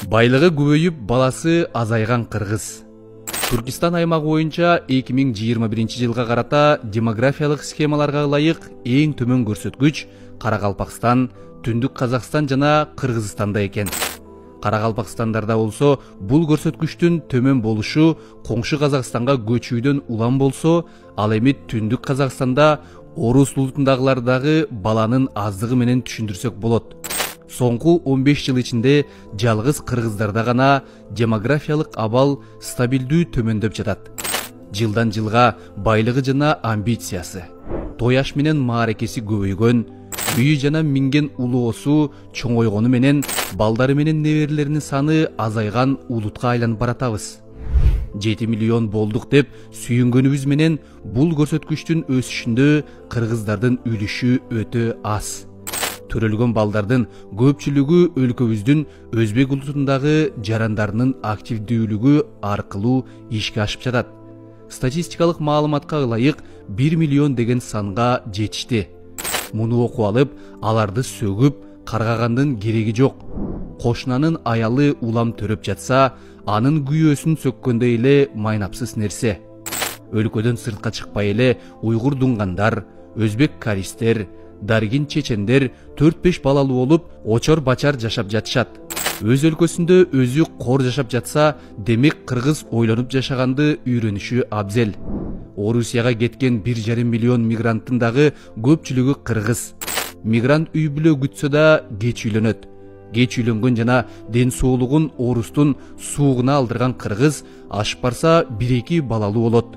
Байлыгы көбөйүп, баласы азайган кыргыз. Түркистан аймагы боюнча 2021 жылга карата демографиялык схемаларга ылайык эң төмөн көрсөткүч Каракалпакстан, Түндүк Казакстан жана Кыргызстанда экен. Каракалпакстандарда болсо, бул көрсөткүчтүн төмөн болушу коңшу Казакстанга көчүүдөн улам болсо, ал эми Түндүк Казакстанда орус улутундагылардагы баланын аздыгы менен түшүндүрсөк болот. Соңку 15 жыл ичинде жалгыз кыргыздарда гана демографиялык абал стабилдүү төмөндөп жатат. Жылдан жылга байлыгы жана амбициясы, тояш менен мааракеси көбөйгөн, үйү жана минген улуосу чоңойгону менен балдары менен неберелеринин саны азайган улутка айланып баратабыз. 7 миллион болдук деп сүйүнгөнүбүз менен бул көрсөткүчтүн өсүшүндө кыргыздардын үлүшү өтө аз. Төрөлгөн балдардын көпчүлүгү өлкөбүздүн өзбек улутундагы жарандарынын активдүүлүгү аркылуу ишке ашып жатат. Статистикалык маалыматка ылайык 1 миллион деген санга жетишти. Муну окуп алып, аларды сөгүп, каргагандын кереги жок. Кошунанын аялы улам төрөп жатса, анын күйөөсүн сөккөндөй эле майнапсыз нерсе. Өлкөдөн сыртка чыкпай эле уйгур дунгандар, өзбек каристер, даргин чечендер 4-5 балалуу болуп, очор-бачар жашап жатышат. Өз өлкөсүндө өзү кор жашап жатса, демек кыргыз ойлонуп жашаганды үйрөнүшү абзел. Орусияга кеткен 1,5 миллион мигранттын дагы көпчүлүгү кыргыз. Мигрант үй бүлө күтсө да кеч үйлөнөт. Кеч үйлөнгөн жана ден соолугун орустун суугуна алдырган кыргыз ашып барса 1-2 балалуу болот.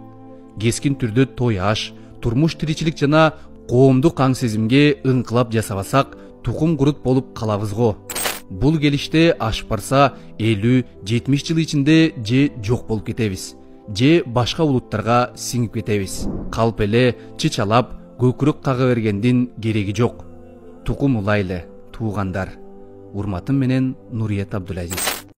Кескин түрдө тояш, турмуш тиричилик жана коомдук аң сезимге ыңкылап жасабасак, тукум курут болуп калабыз го. Бул келиште ашып барса 50-70 жыл ичинде же жок болуп кетебиз, же башка улуттарга сиңип кетебиз. Калп эле чычалап, көкүрөк кага бергендин кереги жок. Тукум улайлы, туугандар. Урматым менен Нуриет Абдулазиз.